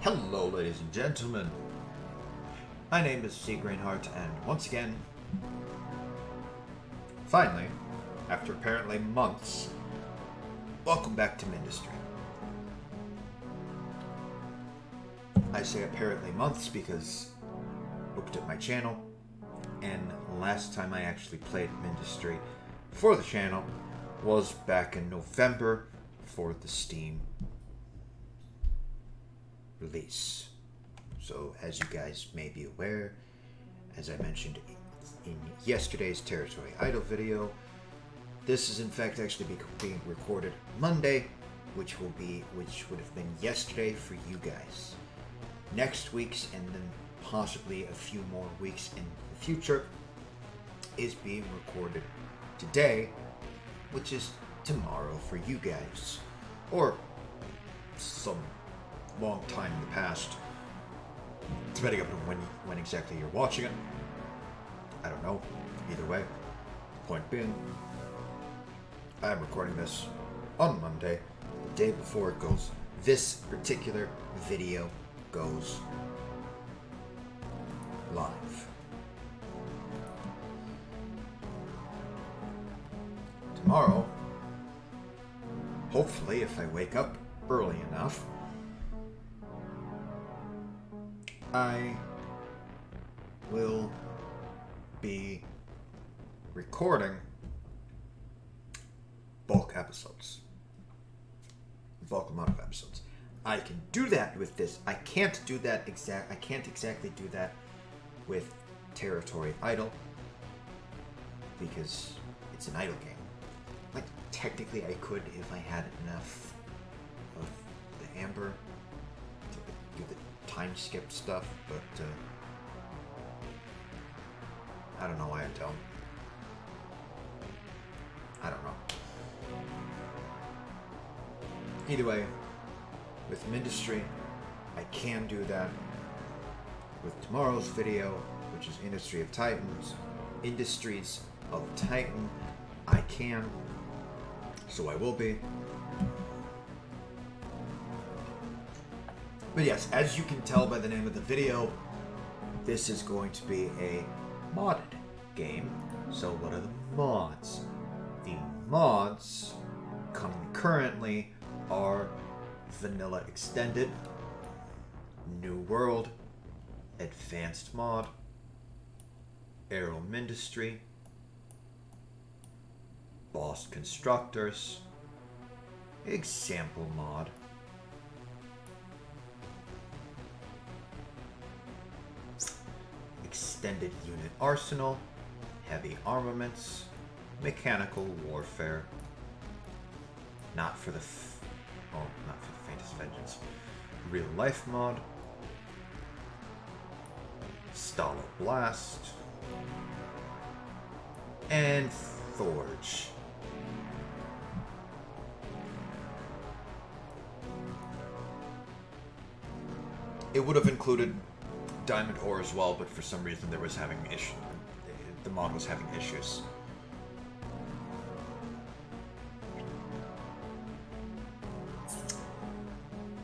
Hello, ladies and gentlemen. My name is C. Greenheart, and once again, finally, after apparently months, welcome back to Mindustry. I say apparently months because I looked at my channel, and last time I actually played Mindustry for the channel was back in November for the Steam release. So, as you guys may be aware, as I mentioned in yesterday's Territory Idle video, this is in fact actually being recorded Monday, which would have been yesterday for you guys. Next week's, and then possibly a few more weeks in the future, is being recorded today, which is tomorrow for you guys, or some long time in the past, depending on when exactly you're watching it. I don't know. Either way, point being, I'm recording this on Monday, the day before it goes. This particular video goes live. Tomorrow, hopefully, if I wake up early enough, I will be recording bulk episodes. Bulk amount of episodes. I can do that with this. I can't do that I can't exactly do that with Territory Idle because it's an idle game. Like, technically I could if I had enough of the amber to do the time skip stuff, but I don't know why I don't. I don't know. Either way, with Mindustry, I can do that. With tomorrow's video, which is Industries of Titan, I can. So I will be. But yes, as you can tell by the name of the video, this is going to be a modded game. So what are the mods? The mods concurrently are Vanilla Extended, New World, Advanced Mod, Aero Mindustry, Boss Constructors, Example Mod, Extended Unit Arsenal, Heavy Armaments, Mechanical Warfare, not for the faintest vengeance, Real Life Mod, Stalo Blast, and Forge. It would have included Diamond Ore as well, but for some reason there was having issues. The mod was having issues.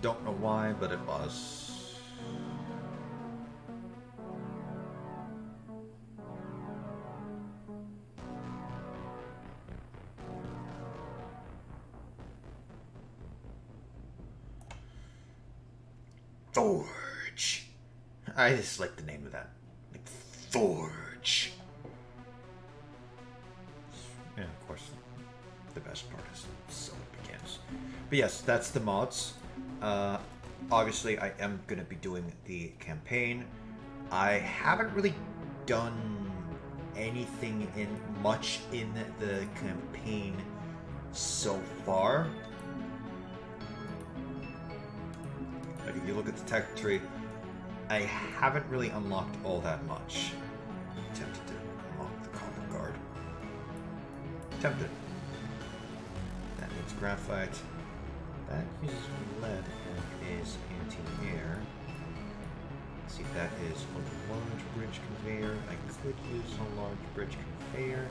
Don't know why, but it was. Forge. I just like the name of that. Like, Forge. And of course, the best part is so it begins. But yes, that's the mods. Obviously, I am going to be doing the campaign. I haven't really done anything much in the campaign so far. Like, if you look at the tech tree, I haven't really unlocked all that much. Tempted to unlock the Copper Guard. Tempted. That needs graphite. That uses lead and is anti-air. Let's see, that is a large bridge conveyor. I could use a large bridge conveyor.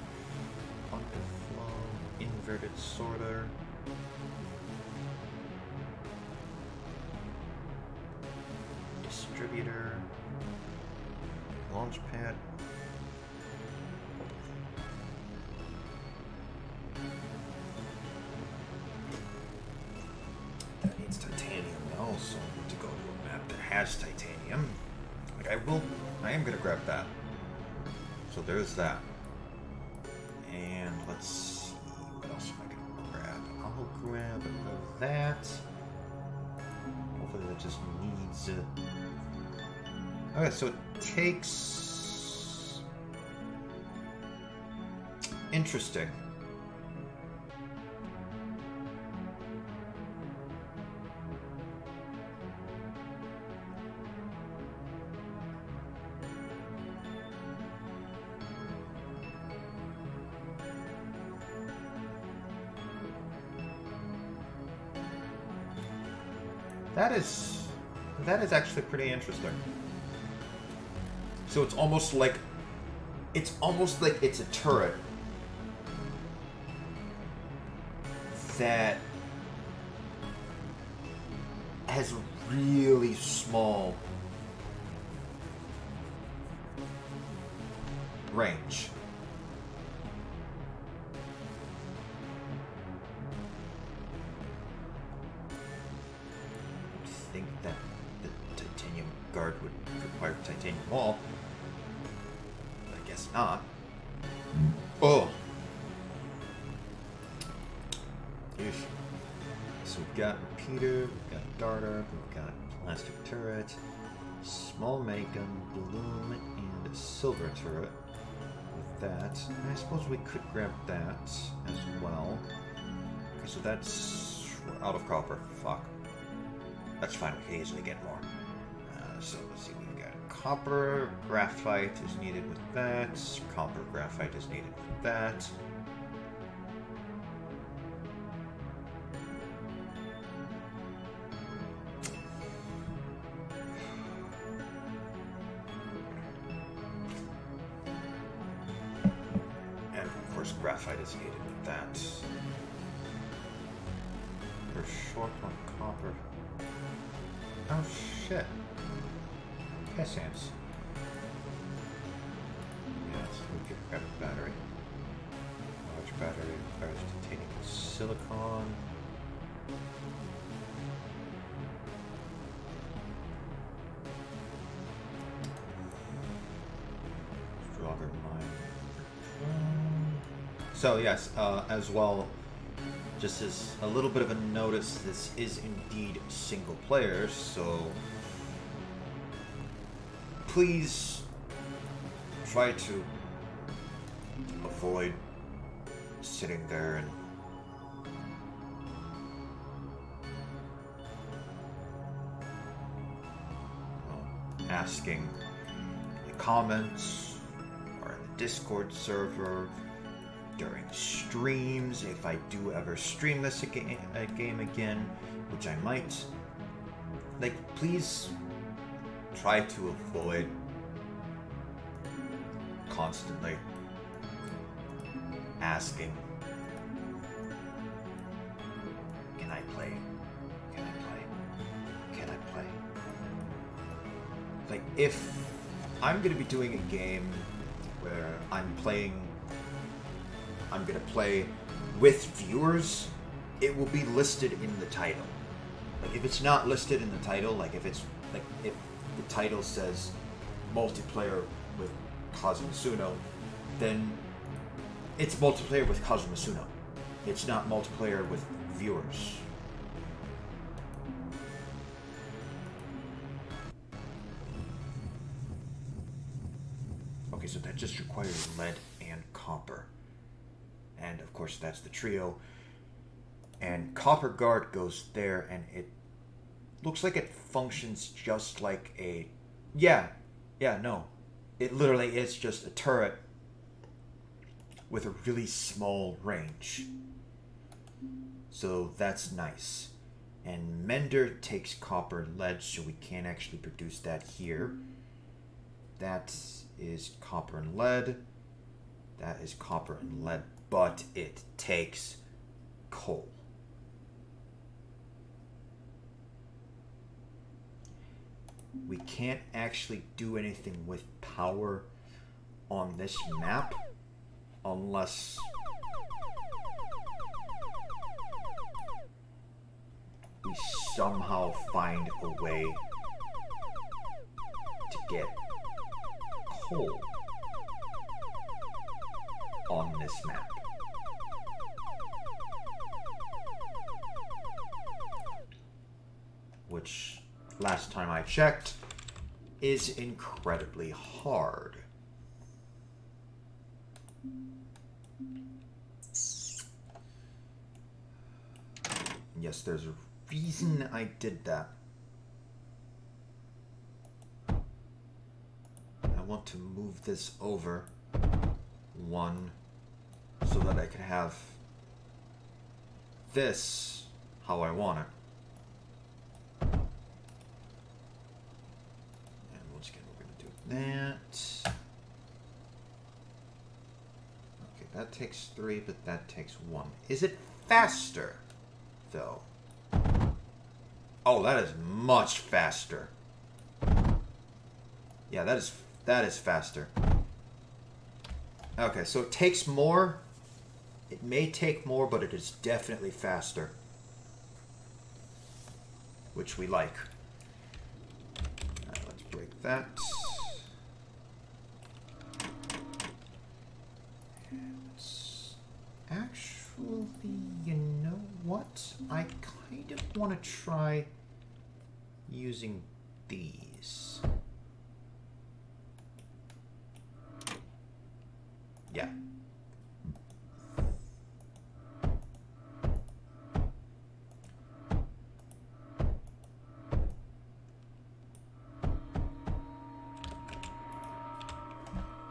Underflow, inverted sorter. distributor, launch pad. That needs titanium now, so I need to go to a map that has titanium. Like I am gonna grab that. So there's that. And let's see, what else am I gonna grab? I'll grab that. Hopefully that just needs okay, so it takes... Interesting. That is actually pretty interesting. So it's almost like it's a turret that has really small range. Think that the titanium guard would require titanium wall. But I guess not. Oh! Yeesh. So we've got repeater, we've got darter, we've got plastic turret, small minigun, balloon, and silver turret. With that, I suppose we could grab that as well. Okay, so that's... we're out of copper. Fuck. That's fine, we can easily get more. So let's see, we've got copper, graphite is needed with that, copper, graphite is needed with that. And of course graphite is needed with that. We're short on copper. Oh shit. Piss ants. Yes, we could grab a battery. Large battery requires titanium and silicon. Stronger mine. So yes, as well, just as a little bit of a notice, this is indeed single player, so please try to avoid sitting there and asking in the comments or in the Discord server during streams, if I do ever stream this game again, which I might. Like, please try to avoid constantly asking, can I play? Can I play? Can I play? Like, if I'm going to be doing a game where I'm going to play with viewers, it will be listed in the title. Like, if it's not listed in the title, like if the title says multiplayer with Kazumasuno, then it's multiplayer with Kazumasuno. It's not multiplayer with viewers. Okay, so that just requires lead and copper. And of course that's the trio. And copper guard goes there, and it looks like it functions just like a... no. It literally is just a turret with a really small range. So that's nice. And Mender takes copper and lead, so we can't actually produce that here. That is copper and lead. That is copper and lead, but it takes coal. we can't actually do anything with power on this map unless we somehow find a way to get coal on this map. Which, last time I checked, is incredibly hard. Yes, there's a reason I did that. I want to move this over one so that I can have this how I want it. And once again, we're going to do that. Okay, that takes 3, but that takes 1. Is it faster, though? Oh, that is much faster. Yeah, that is faster. Okay, so it takes more. It may take more, but it is definitely faster. Which we like. Alright, let's break that. Actually, you know what? I kind of want to try using these. Yeah.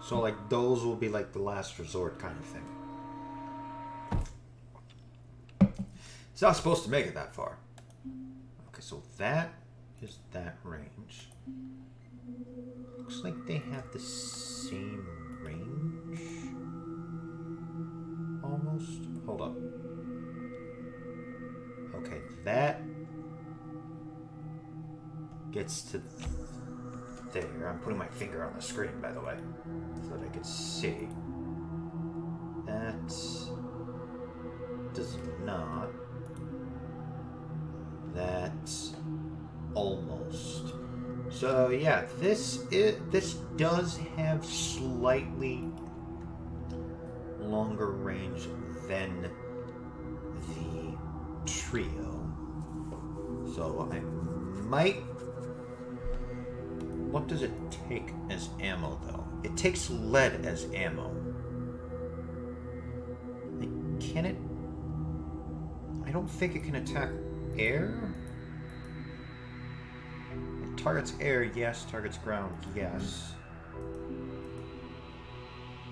So, like, those will be like the last resort kind of thing. It's not supposed to make it that far. Okay, so that is that range. Looks like they have the same range. Almost. Hold up. Okay, that gets to there. I'm putting my finger on the screen, by the way, so that I can see. That does not. That's almost. So yeah, this does have slightly longer range than the trio. So I might. What does it take as ammo, though? It takes lead as ammo. Can it? I don't think it can attack air. It targets air, yes. Targets ground, yes.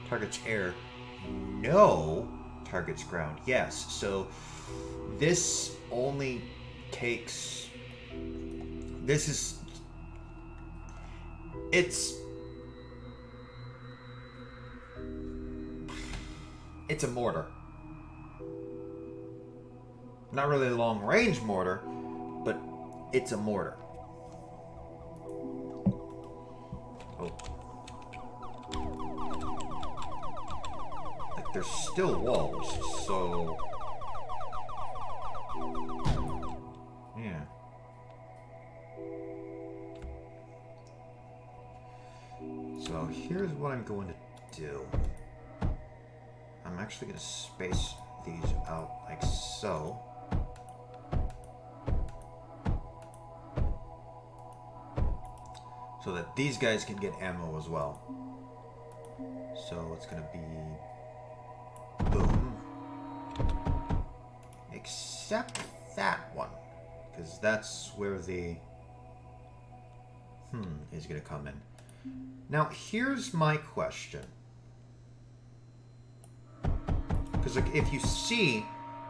Targets air, no. Targets ground, yes. So this only takes. This is. It's a mortar. Not really a long-range mortar, but it's a mortar. Oh. Like, there's still walls, so... Yeah. So here's what I'm going to do. I'm actually going to space these out like so. So that these guys can get ammo as well. So it's going to be boom. Except that one. Because that's where the is going to come in. Now, here's my question. Because like, if you see,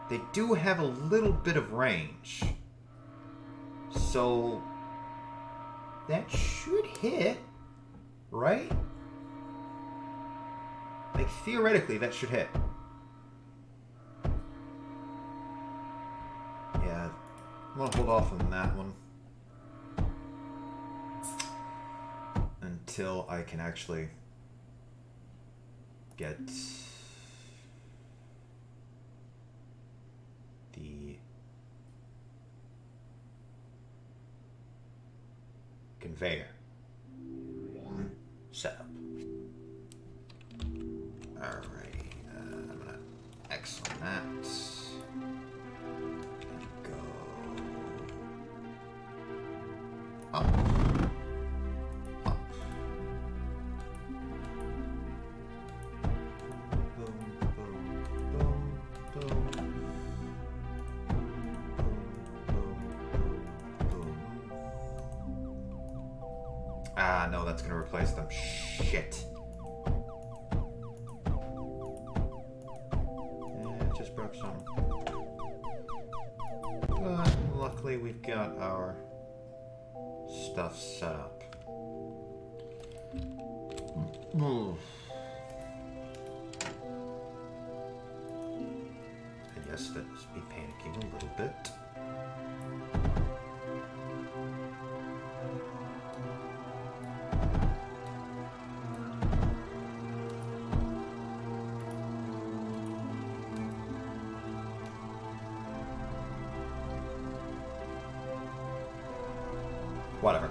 they do have a little bit of range. So that should hit, right? Like, theoretically, that should hit. Yeah, I'm gonna hold off on that one. until I can actually get the conveyor set up. Alrighty, I'm gonna X on that. And go up. Up. Boom, boom, boom, boom. Ah, no, that's gonna replace them. Shit. Yeah, it just broke some. But luckily we've got our stuff set up. And yes, that must be panicking a little bit. Whatever.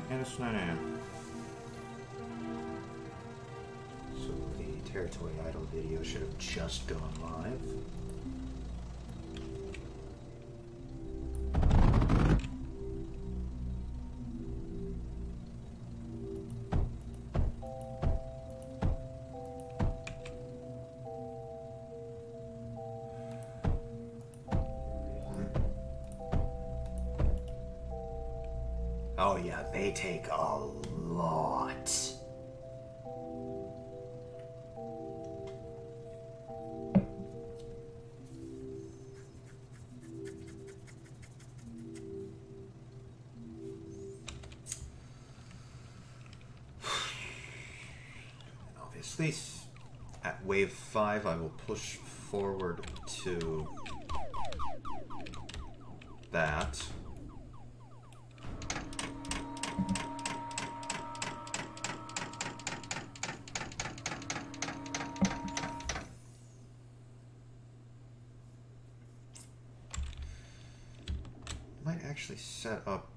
And it's 9 AM. So the territory idle video should have just gone live. Oh yeah, they take a lot. Obviously, at wave 5, I will push forward to that. Might actually set up.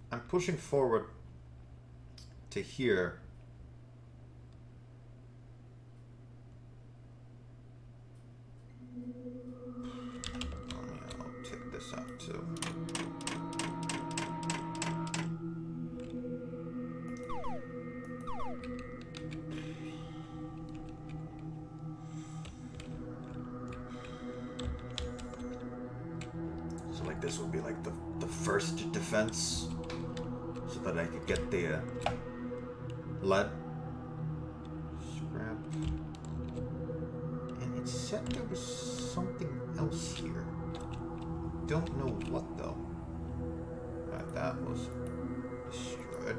I'm pushing forward to here. I'll take this out too. So like this would be like the first defense, so that I could get the lead scrap. And it said there was something else here. Don't know what though. That was destroyed.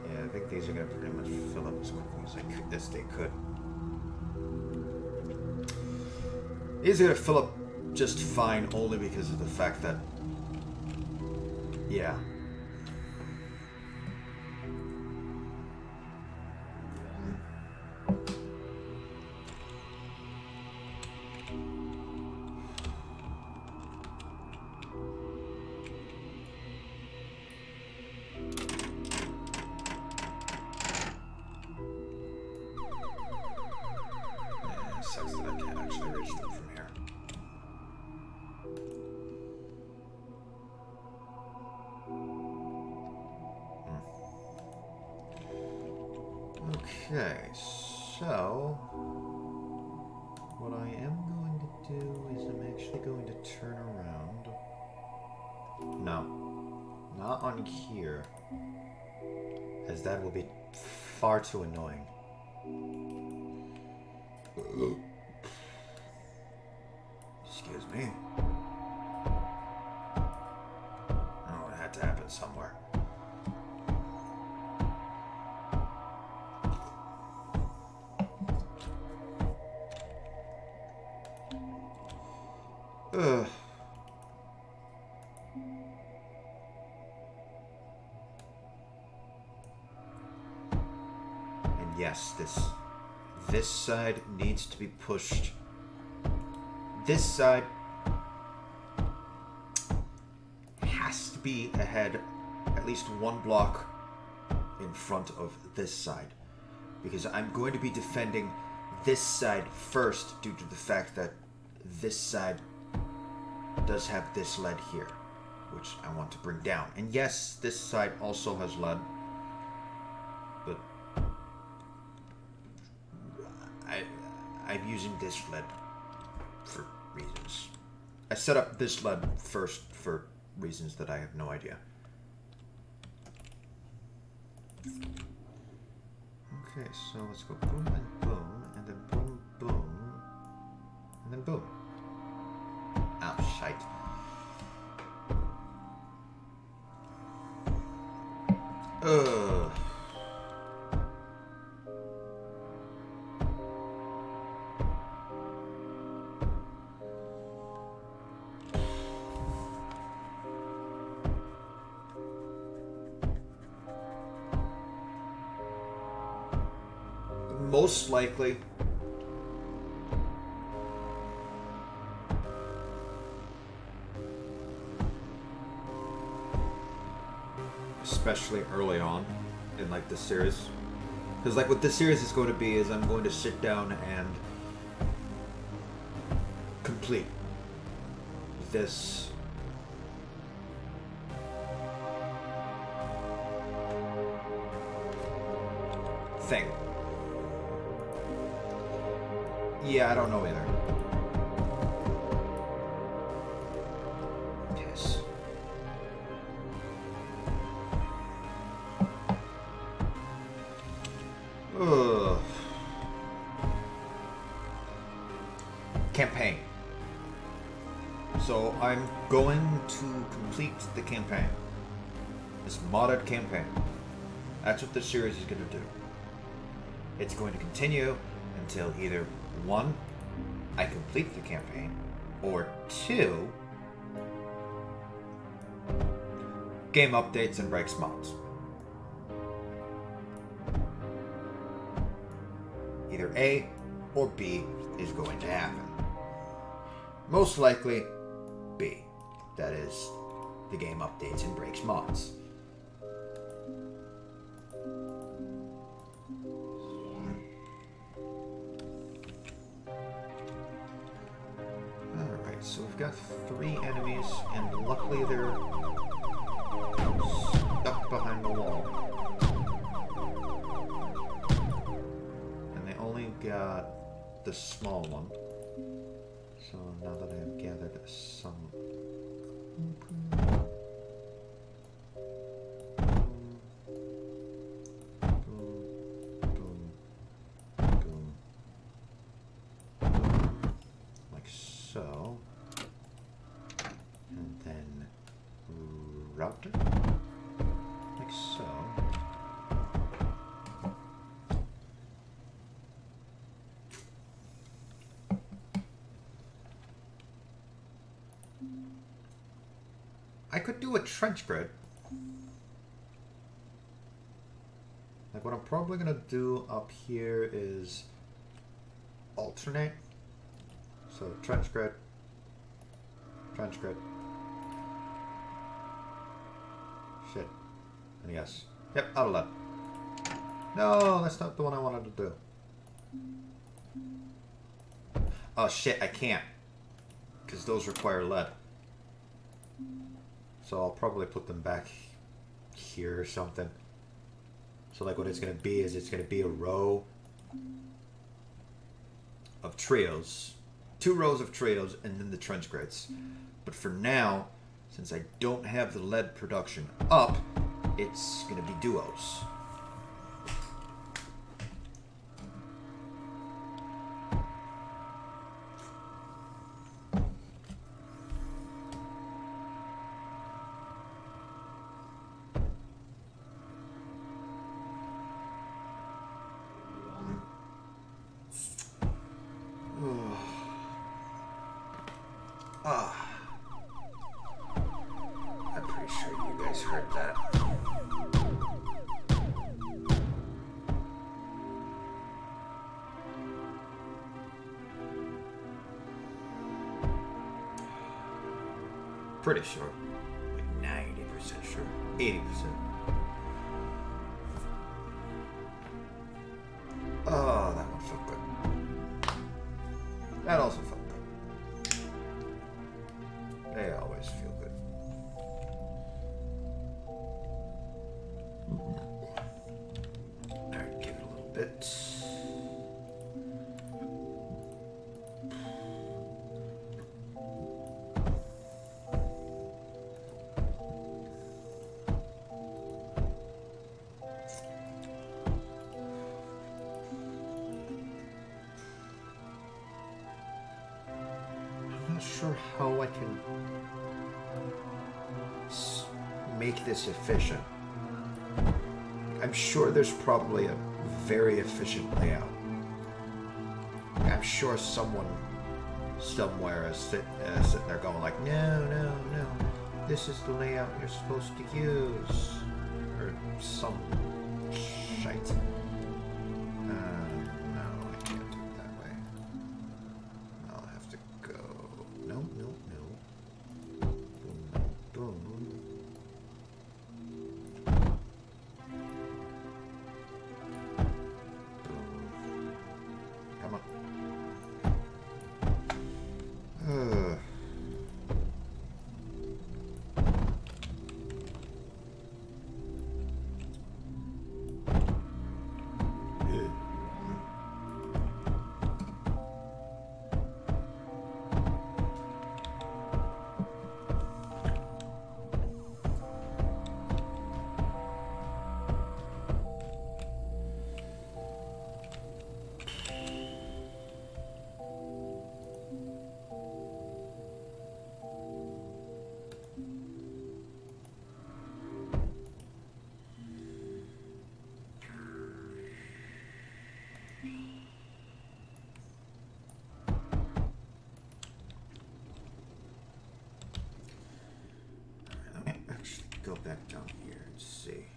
Yeah, I think these are gonna pretty much fill up as quickly as they could. These are gonna fill up just fine, only because of the fact that, yeah. Sucks that I can't actually reach them from here. Okay, so what I am going to do is I'm actually going to turn around. No, not on here, as that will be far too annoying. Excuse me. Oh, it had to happen somewhere. Ugh. And yes, this side needs to be pushed. This side has to be ahead at least one block in front of this side, because I'm going to be defending this side first due to the fact that this side does have this lead here, which I want to bring down. And yes, this side also has lead, but I'm using this lead for reasons. I set up this lead first for reasons that I have no idea. Okay, so let's go boom and boom, and then boom, boom, and then boom. Oh, shite. Ugh. Most likely, especially early on in like the series, because like what this series is going to be is I'm going to sit down and complete this thing. Yeah, I don't know either. Yes. Ugh. Campaign. So I'm going to complete the campaign. This modded campaign. That's what this series is going to do. It's going to continue until either 1, I complete the campaign, or 2, game updates and breaks mods. Either A or B is going to happen. Most likely B. That is, the game updates and breaks mods. So we've got 3 enemies, and luckily they're stuck behind the wall. And they only got the small one. So now that I have gathered some... like so. Router, like so. I could do a trench grid. Like what I'm probably gonna do up here is alternate. So trench grid, trench grid. Shit. And yes. Yep, out of lead. No, that's not the one I wanted to do. Oh shit, I can't. Because those require lead. So I'll probably put them back here or something. So like what it's going to be is it's going to be a row of trios. 2 rows of trios and then the trench grids. But for now, since I don't have the lead production up, it's going to be duos. pretty sure. Like 90% sure. 80%. Oh, that one felt good. That also felt good. They always feel good. Alright, give it a little bit. Sure how I can make this efficient. I'm sure there's probably a very efficient layout. I'm sure someone somewhere is sitting there going like, no, no, no, this is the layout you're supposed to use, or some shite. Go back down here and see.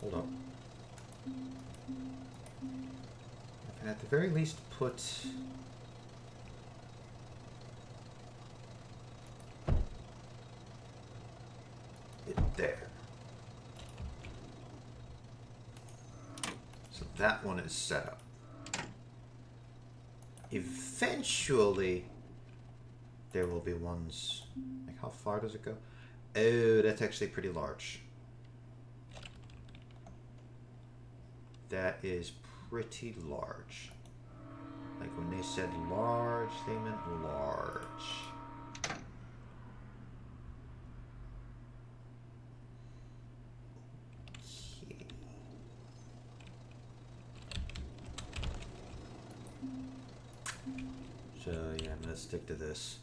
Hold up. I can at the very least put it there. That one is set up. Eventually, there will be ones... Like, how far does it go? Oh, that's actually pretty large. That is pretty large. Like, when they said large, they meant large. So yeah, I'm gonna stick to this.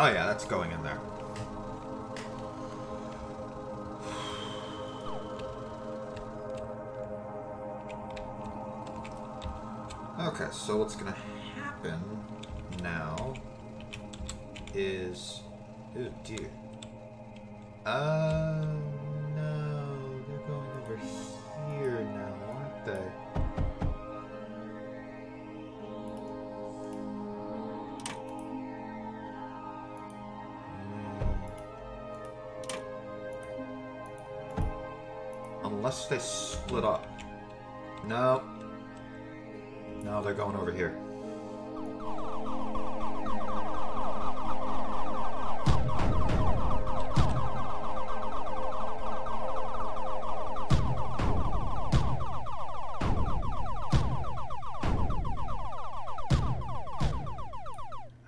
Oh yeah, that's going in there. Okay, so what's gonna happen now is... Oh dear. No, they're going over here now, aren't they? Unless they split up. No. No, they're going over here.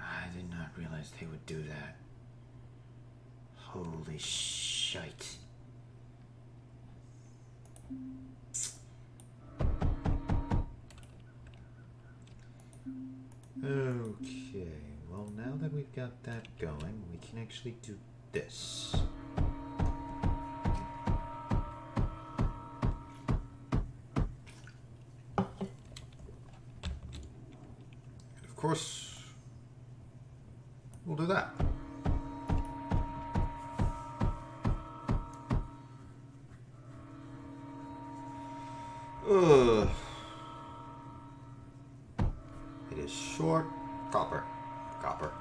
I did not realize they would do that. Holy shite. Okay, well now that we've got that going, we can actually do this. And of course, we'll do that. Ugh. It is short copper. Copper.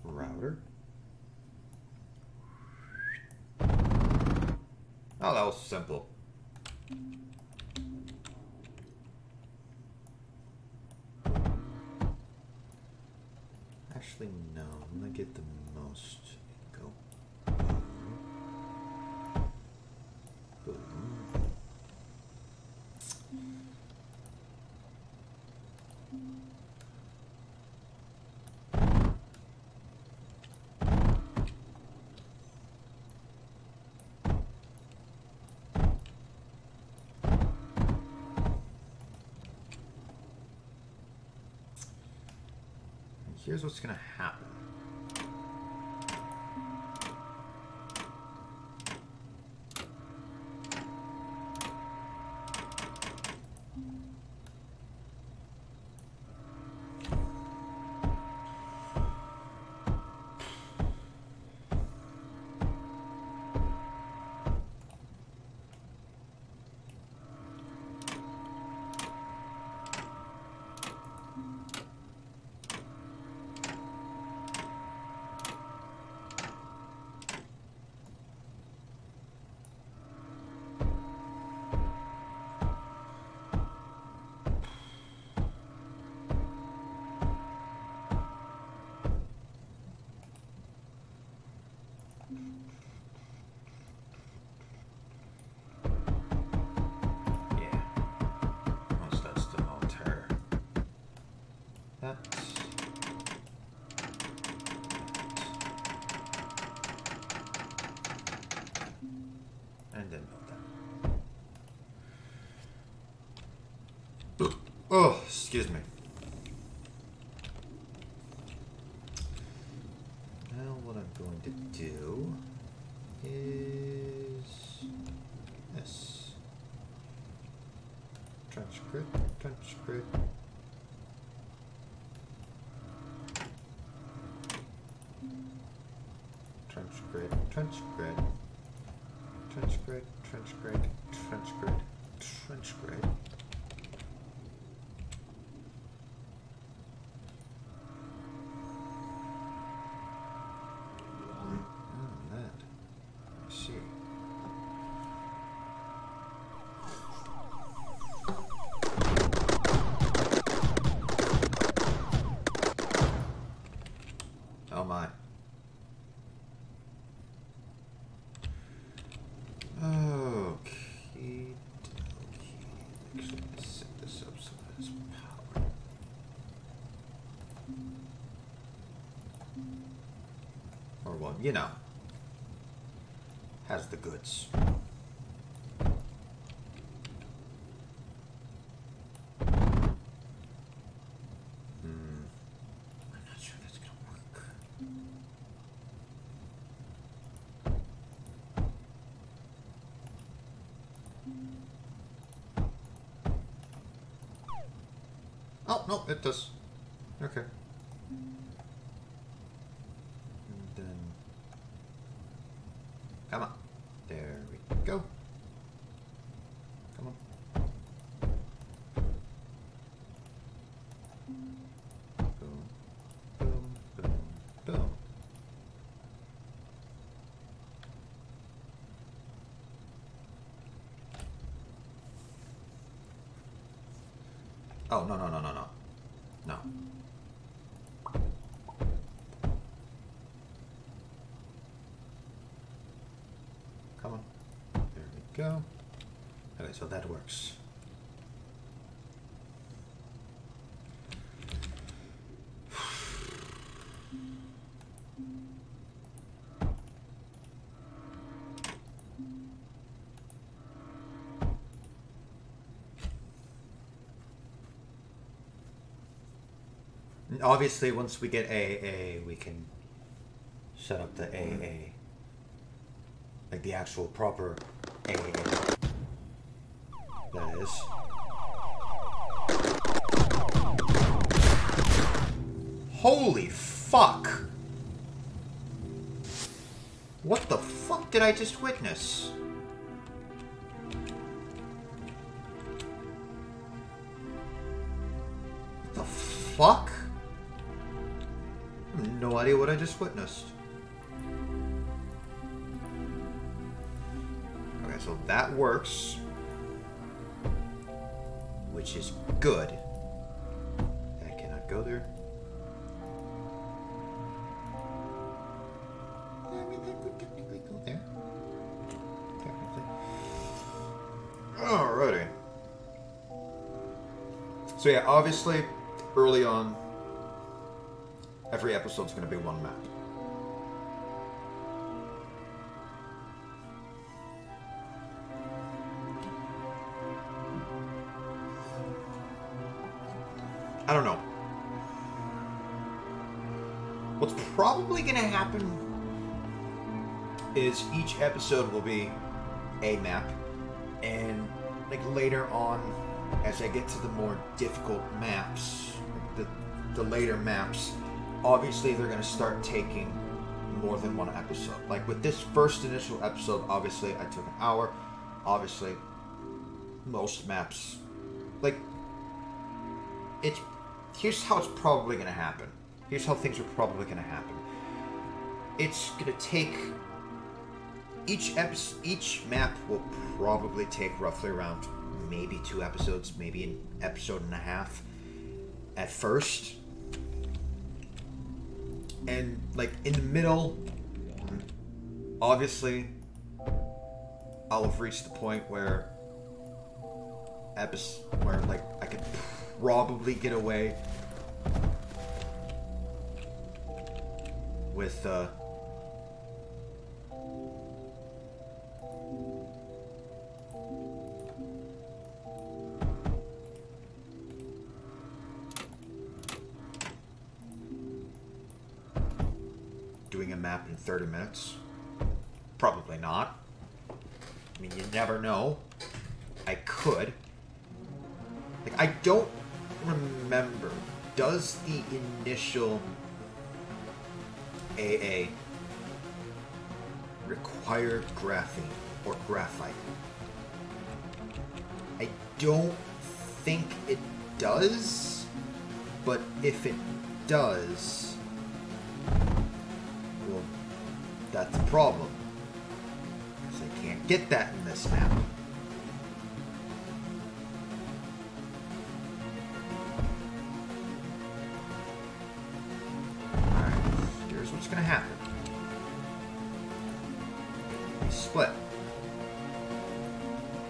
Router. Oh, that was simple. Actually, no. I'm gonna get the most. Go. Boom. Here's what's gonna happen. And then build that. Oh, excuse me. Now what I'm going to do is this. Trench grid, trench grid. Trench grid, trench grid. Trench grid, trench grid, trench grid, trench grid. Oh, that. I see. Oh my. You know, has the goods. I'm not sure that's gonna work. Oh, no, it does. Okay. Oh, no, no, no, no, no. No. Come on. There we go. Okay, so that works. Obviously, once we get AA, we can set up the AA. Like the actual proper AA. That is. Holy fuck! What the fuck did I just witness? What the fuck? I have no idea what I just witnessed. Okay, so that works. Which is good. I cannot go there. I mean, that could technically go there. Technically. Alrighty. So yeah, obviously, early on, every episode's going to be one map. I don't know. What's probably going to happen is each episode will be a map, and like later on, as I get to the more difficult maps, the later maps, obviously they're going to start taking more than one episode. Like with this first initial episode, obviously I took an hour. Obviously, most maps, like, here's how it's probably going to happen. Here's how things are probably going to happen. It's going to take, each map will probably take roughly around maybe 2 episodes, maybe an episode and a half at first. And like in the middle, obviously I'll have reached the point where like I could probably get away with doing a map in 30 minutes. Probably not. I mean, you never know. I could. Like, I don't remember. Does the initial AA require graphene or graphite? I don't think it does, but if it does, well, that's a problem, because I can't get that in this map. Alright, here's what's going to happen. We split.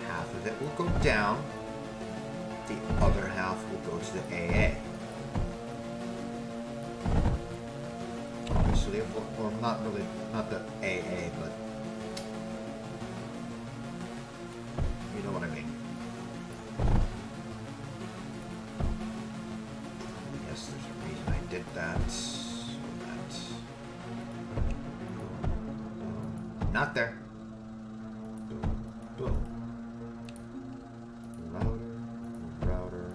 Half of it will go down, the other half will go to the AA. Obviously, or not really, not the AA, but you know what I mean. Yes, there's a reason I did that. So that. Not there. Boom. Router.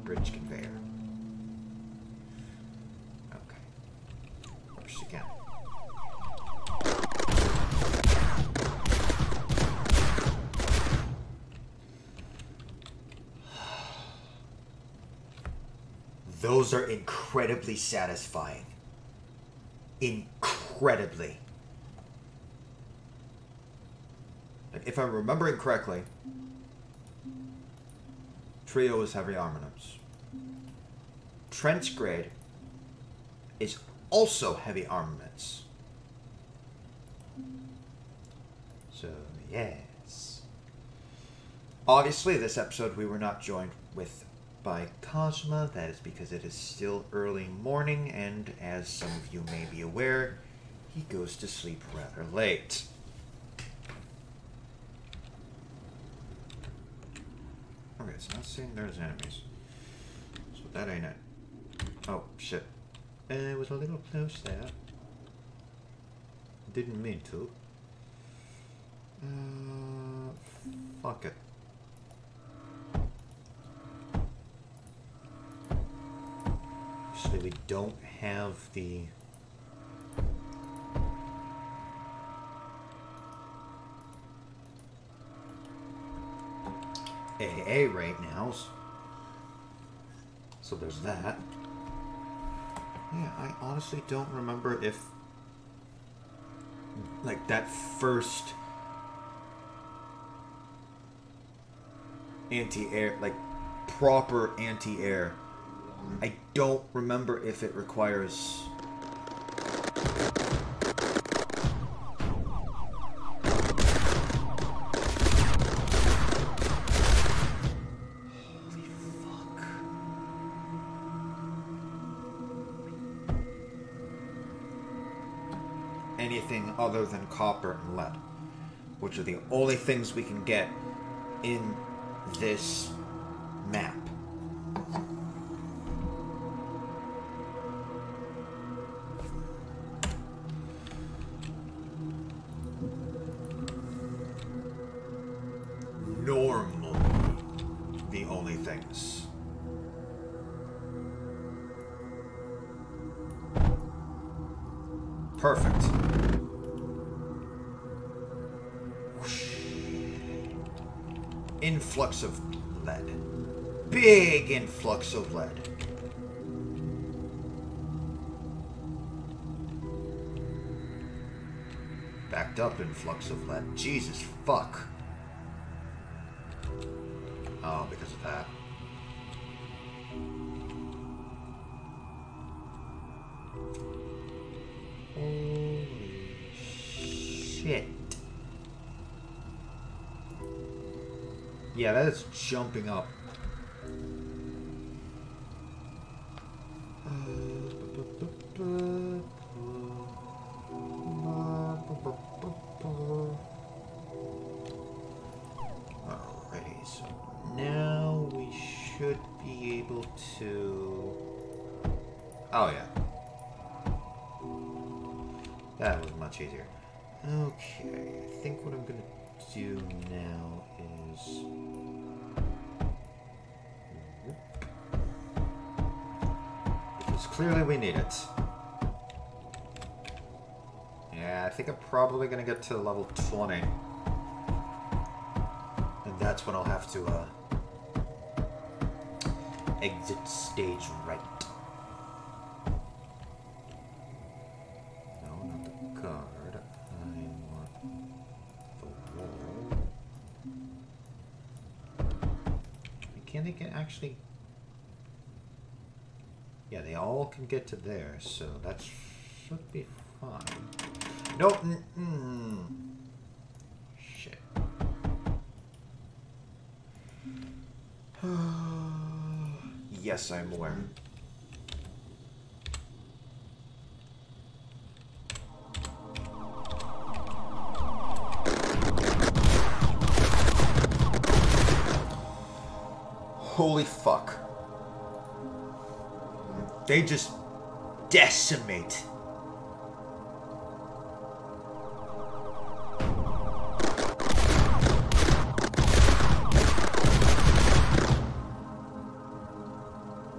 Bridge conveyor. Okay. Works again. Those are incredibly satisfying. Incredibly. If I'm remembering correctly, Trio is heavy armaments. Trench grade is also heavy armaments. So, yes. Obviously, this episode we were not joined by Cosma. That is because it is still early morning, and as some of you may be aware, he goes to sleep rather late. Okay, it's not saying there's enemies. So that ain't it. Oh, shit. It was a little close there. Didn't mean to. Fuck it. Actually, we don't have the... AA right now. So there's that. Yeah, I honestly don't remember if... like, that first... anti-air, like, proper anti-air. I don't remember if it requires... Holy fuck. Anything other than copper and lead, which are the only things we can get in this map. Normally, the only things. Perfect. Influx of lead. Big influx of lead. Backed up influx of lead. Jesus fuck. Oh, because of that. Holy shit. Yeah, that is jumping up. Alrighty, so now we should be able to... Oh yeah. That was much easier. Okay, I think what I'm gonna do now is... because clearly we need it. Yeah, I think I'm probably gonna get to level 20. And that's when I'll have to, exit stage right. No, not the guard. I want the wall. Can they get actually... Yeah, they all can get to there, so that should be fine. Nope. Shit. Yes, I'm aware. Holy fuck. They just decimate.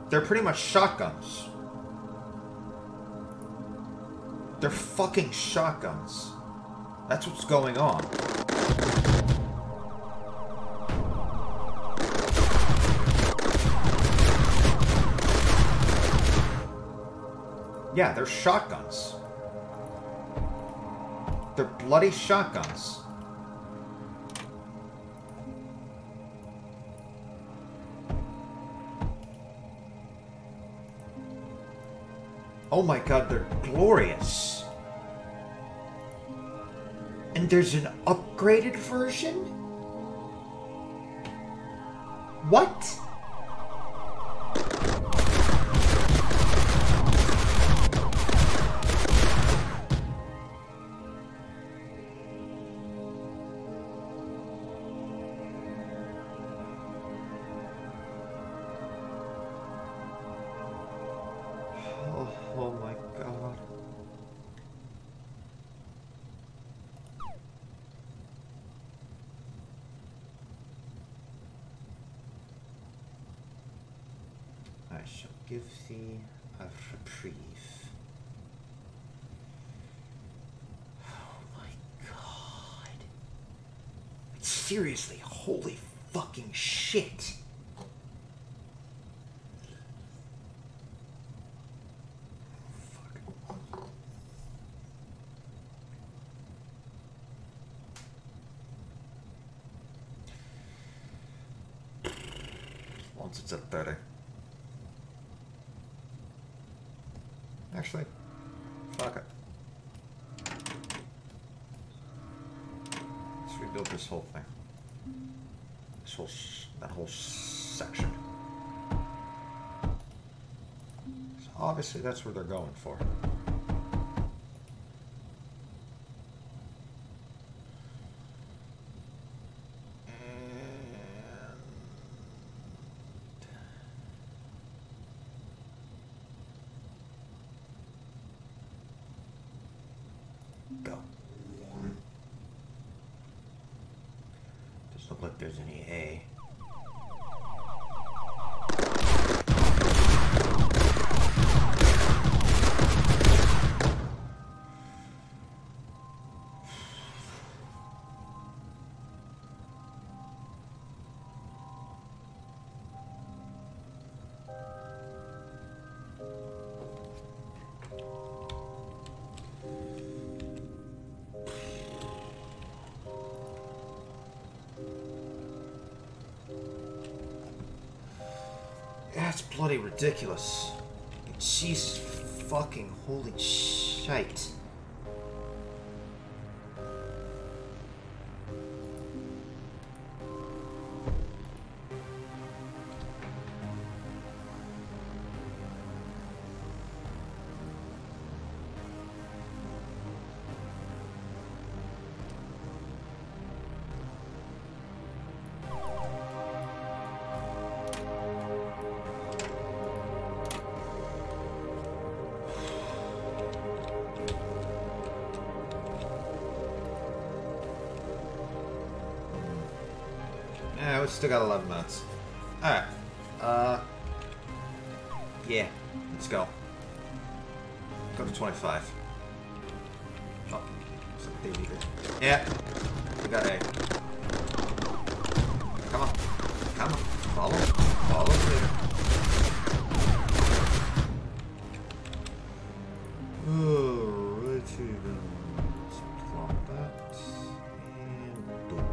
They're pretty much shotguns. They're fucking shotguns. That's what's going on. Yeah, they're shotguns. They're bloody shotguns. Oh my god, they're glorious. And there's an upgraded version? What? Oh my god. I shall give thee a reprieve. Oh my god. Seriously, holy fucking shit. Once it's at 30. Actually, fuck it. Let's rebuild this whole thing. That whole section. So obviously that's where they're going for. Go. Doesn't look like there's any A. That's bloody ridiculous. Jesus fucking holy shite. Yeah, we still got 11 minutes. Alright. Yeah. Let's go. Go to 25. Oh. Something here. Yeah. We got A. Come on. Come on. Follow the leader. Alrighty then. Let's plot that. And doop.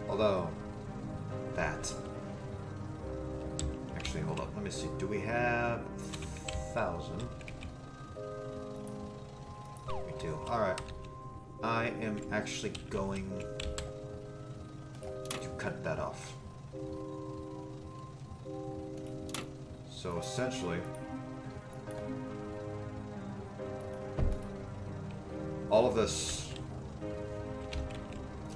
Although, that. Actually, hold up. Let me see. Do we have 1,000? We do. Alright. I am actually going to cut that off. So essentially, all of this,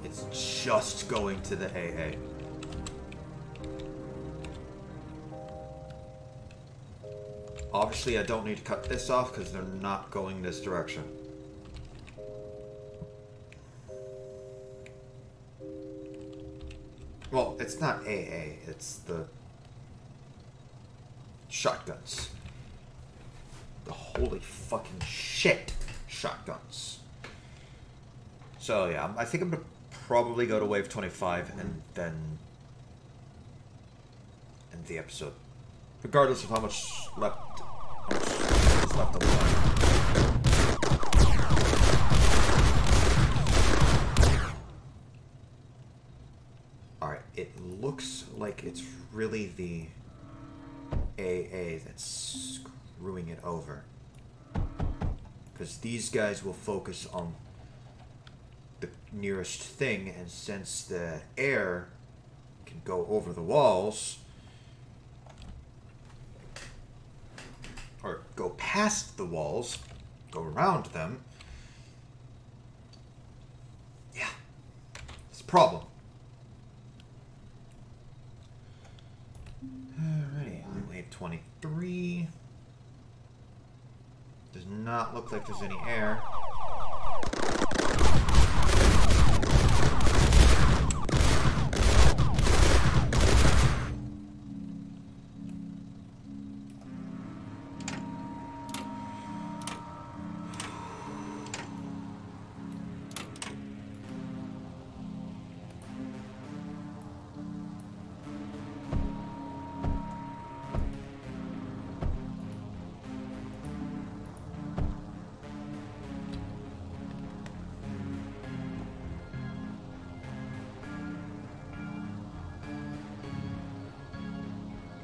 it's just going to the AA. Obviously, I don't need to cut this off because they're not going this direction. Well, it's not AA, it's the shotguns. The holy fucking shit shotguns. So yeah, I think I'm gonna probably go to wave 25 and then end the episode. Regardless of how much is left on the line. Alright, it looks like it's really the AA that's screwing it over. Because these guys will focus on the nearest thing, and since the air can go over the walls, or go past the walls, go around them, yeah, it's a problem. Alrighty, wave 23. Does not look like there's any air.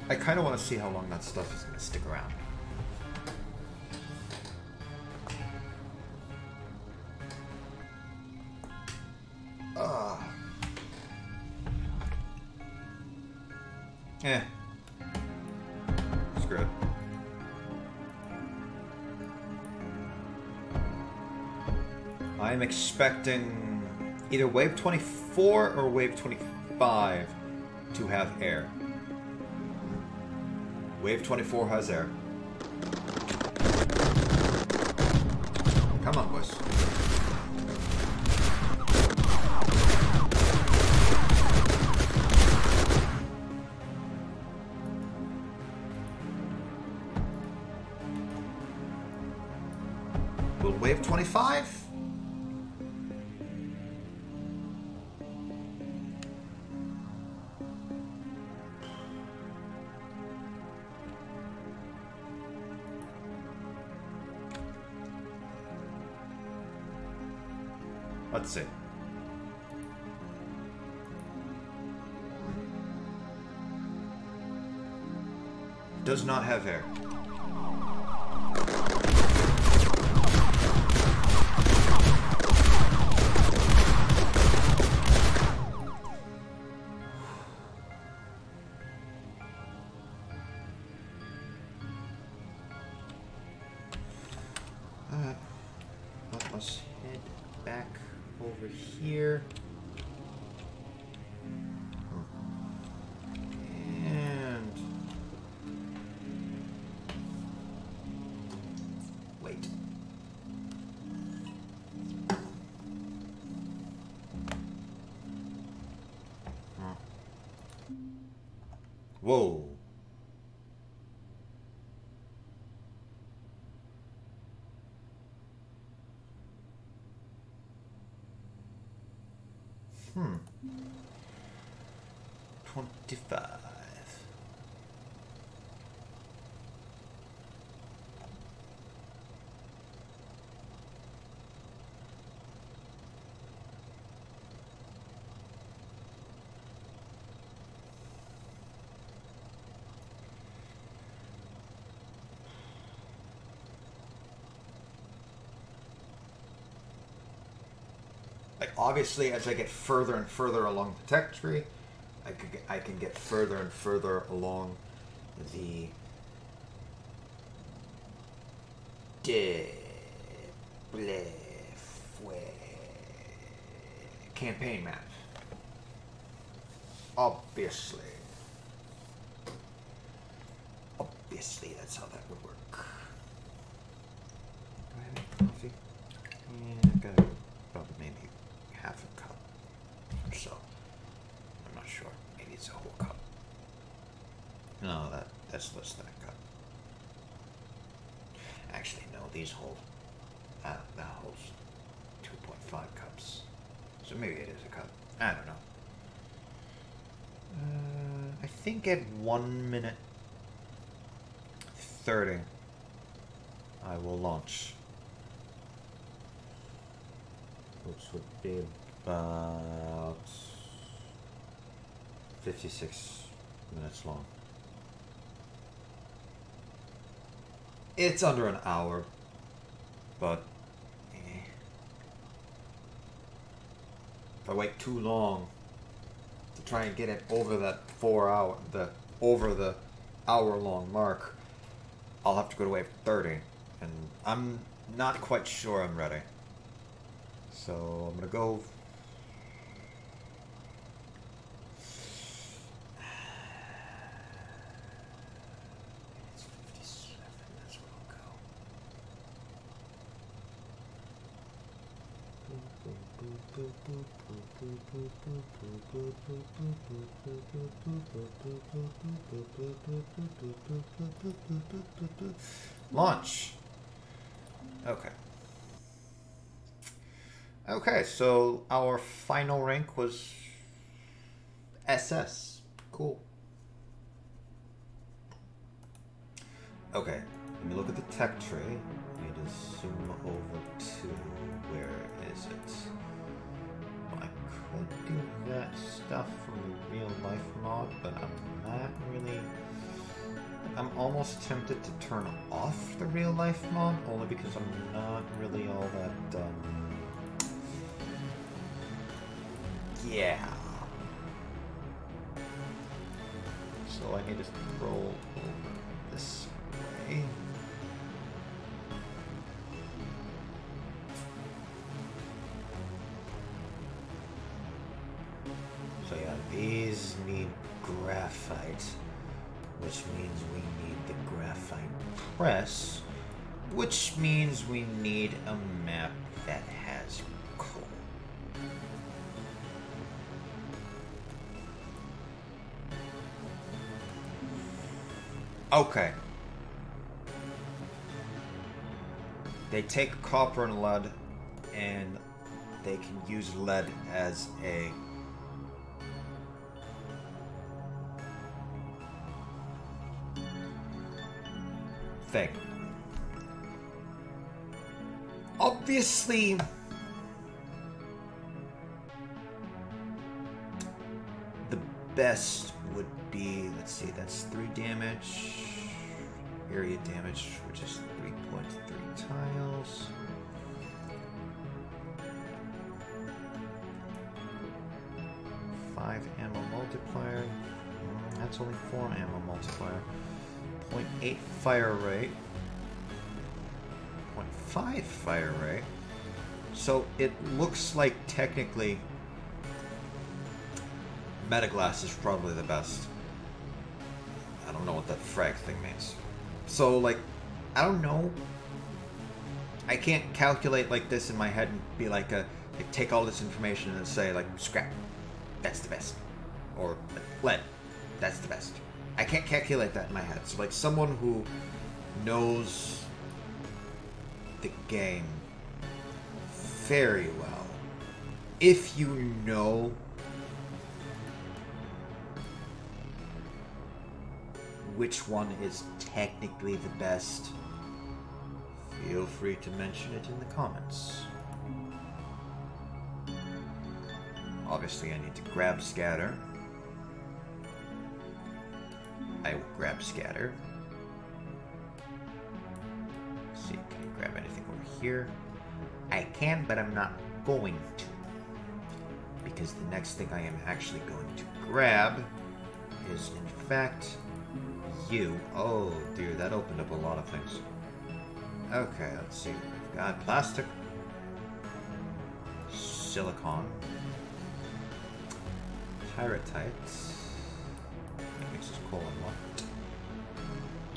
I kind of want to see how long that stuff is going to stick around. Screw it. I'm expecting either wave 24 or wave 25 to have air. Wave 24 has air. Come on, boys. Will wave 25? Let's see. Does not have air. Let us head back over here. And wait. Whoa. Hmm. 25. Like, obviously, as I get further and further along the tech tree, I can get further and further along the campaign map. Obviously. Obviously, that's how that would work. Do I have any coffee? Yeah, I've got about maybe half a cup or so. I'm not sure. Maybe it's a whole cup. No, that's less than a cup. Actually, no, these hold, that holds 2.5 cups. So maybe it is a cup. I don't know. I think at 1 minute 30, I will launch. Which would be about 56 minutes long. It's under an hour, but if I wait too long to try and get it over that over the hour-long mark, I'll have to go to wave 30, and I'm not quite sure I'm ready. So I'm gonna go. It's 57. That's where I'll go. Launch. Okay. Okay, so our final rank was SS. Cool. Okay, let me look at the tech tree. I need to zoom over to, where is it? Well, I could do that stuff from the real life mod, but I'm not really... I'm almost tempted to turn off the real life mod, only because I'm not really all that, yeah. So I need to roll over this way. So yeah, these need graphite, which means we need the graphite press, which means we need a map that has coal. Okay. They take copper and lead, and they can use lead as a thing. Obviously, the best would be, let's see, that's 3 damage, area damage, which is 3.3 tiles. Ammo multiplier. That's only 4 ammo multiplier. 0.8 fire rate. 0.5 fire rate. So it looks like technically Metaglass is probably the best. I don't know what that frag thing means. So like, I don't know. I can't calculate like this in my head and be like take all this information and say like scrap. That's the best. Or lead. That's the best. I can't calculate that in my head. So like someone who knows the game very well, if you know which one is technically the best, feel free to mention it in the comments. Obviously, I need to grab scatter. I will grab scatter. Let's see, can I grab anything over here? I can, but I'm not going to. Because the next thing I am actually going to grab is, in fact, you. Oh, dear, that opened up a lot of things. Okay, let's see. We've got plastic, silicon, pyrite. Mixes coal and what?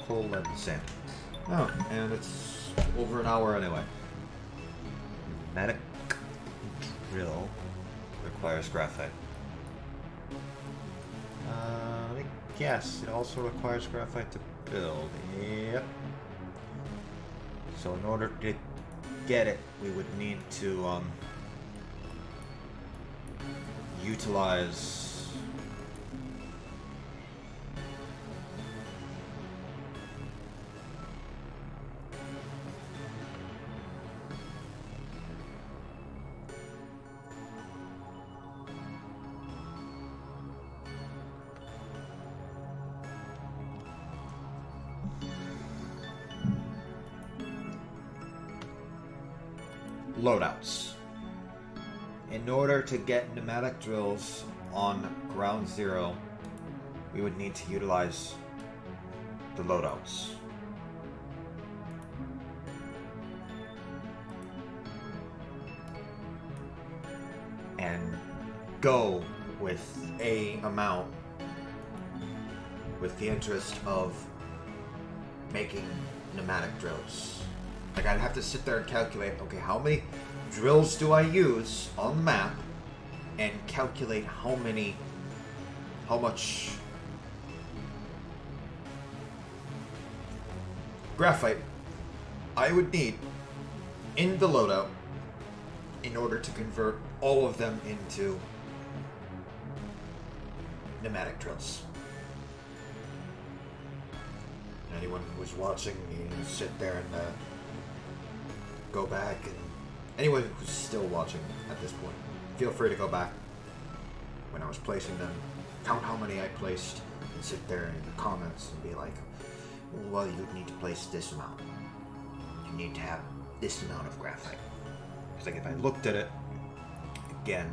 Coal, lead, and sand. Oh, and it's over an hour anyway. Pneumatic drill requires graphite. Let me guess, it also requires graphite to build. Yep. So in order to get it, we would need to utilize loadouts. In order to get pneumatic drills on ground zero, we would need to utilize the loadouts. And go with a amount with the interest of making pneumatic drills. Like, I'd have to sit there and calculate, okay, how many drills do I use on the map, and calculate how much graphite I would need in the loadout in order to convert all of them into pneumatic drills. Anyone who was watching me sit there and go back, and anyone who's still watching at this point, feel free to go back when I was placing them, count how many I placed, and sit there in the comments and be like, well, you need to place this amount. You need to have this amount of graphite. Because like if I looked at it again,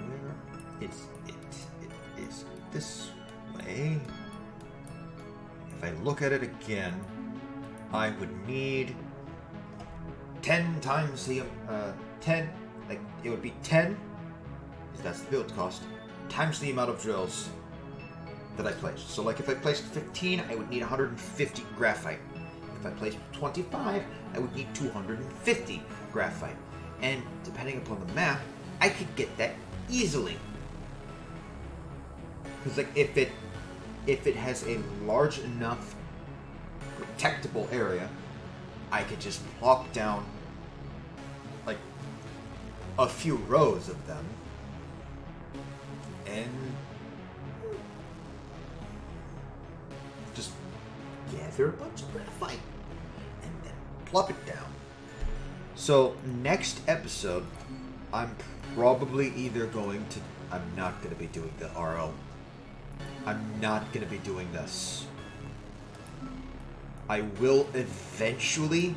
where is it? It is this way. If I look at it again, I would need 10 times the 10, like it would be 10, because that's the build cost, times the amount of drills that I placed. So like if I placed 15, I would need 150 graphite. If I placed 25, I would need 250 graphite. And depending upon the map, I could get that easily. Because like if it has a large enough protectable area, I could just plop down like a few rows of them and just gather a bunch of graphite and then plop it down. So next episode, I'm probably either going to, I'm not going to be doing the RO. I'm not going to be doing this. I will eventually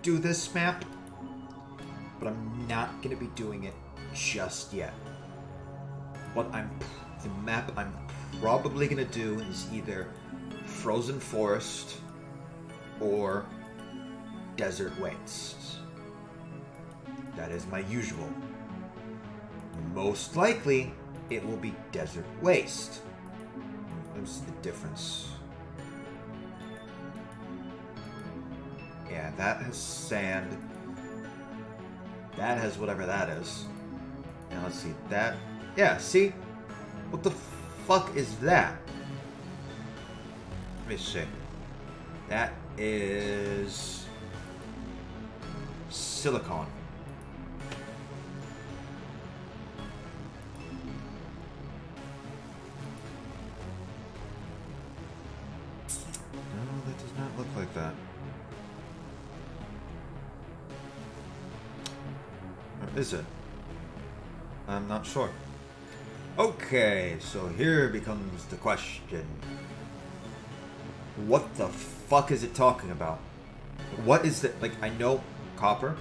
do this map, but I'm not going to be doing it just yet. The map I'm probably going to do is either Frozen Forest or Desert Wastes. That is my usual. Most likely, it will be Desert Waste. What's the difference? Yeah, that has sand. That has whatever that is. Now let's see, that... Yeah, see? What the fuck is that? Let me see. That is... silicon. No, that does not look like that. Or is it? I'm not sure. Okay, so here becomes the question. What the fuck is it talking about? What is that? Like, I know copper,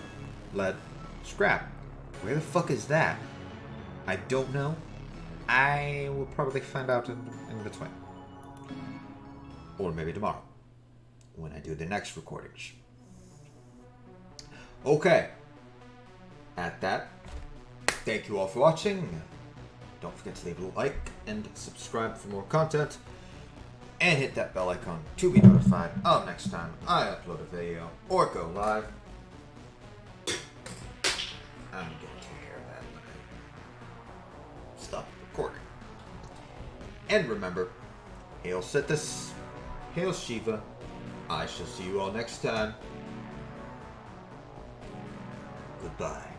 lead, scrap. Where the fuck is that? I don't know. I will probably find out in between. Or maybe tomorrow, when I do the next recordings. Okay. At that, thank you all for watching. Don't forget to leave a like and subscribe for more content. And hit that bell icon to be notified of next time I upload a video or go live. I'm going to take care of that when I stop recording. And remember, Hail Sithis, Hail Shiva. I shall see you all next time. Goodbye.